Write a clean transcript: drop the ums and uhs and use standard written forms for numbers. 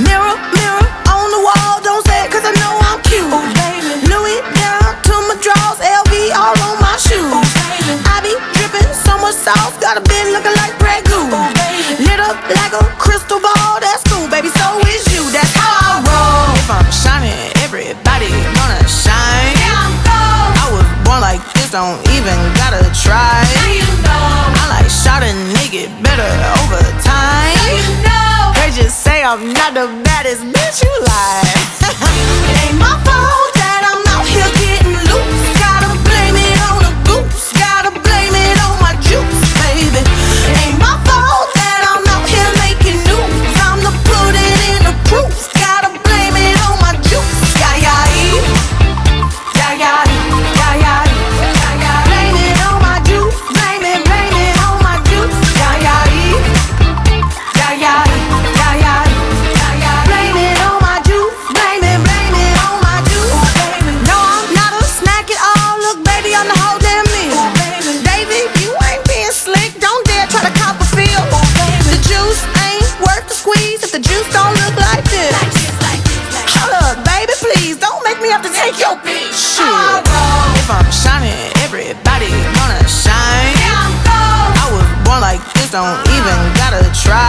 Mirror, mirror on the wall, don't say it 'cause I know I'm cute. Ooh, baby. Louis down to my drawers, LV all on my shoes. Ooh, baby. I be dripping so much sauce, got a bit looking like Grey Goose. Lit up like a crystal ball, that's cool, baby, so is you, that's how I roll. If I'm shining, everybody gonna shine. Yeah, I'm gold. I was born like this, don't even gotta try. Now you know. I like shot a nigga better over time. Now you know. They just say I'm not the baddest bitch, you lie. It ain't my fault that I'm out here getting loose. Gotta blame it on the goose, gotta blame it on my juice, baby. It ain't my fault that I'm out here making news. I'm the put it in the proof. Gotta blame it on my juice. Yeah, yeah, yeah, yeah, yeah, yeah, yeah. Blame it on my juice. Blame it on my juice. Yeah, yeah, yeah, yeah, yeah, yeah, yeah. Blame it on my juice. Blame it on my juice. No, I'm not a snack at all. Look, baby, I'm the whole damn meal. David, you ain't being slick. Don't dare try to cop a feel. The juice ain't worth the squeeze if the juice don't look like this. Hold up, baby, please don't make me have to take your bitch. Shit. If I'm shining, everybody gonna shine. Yeah, I'm gold. I was born like this, don't even gotta try.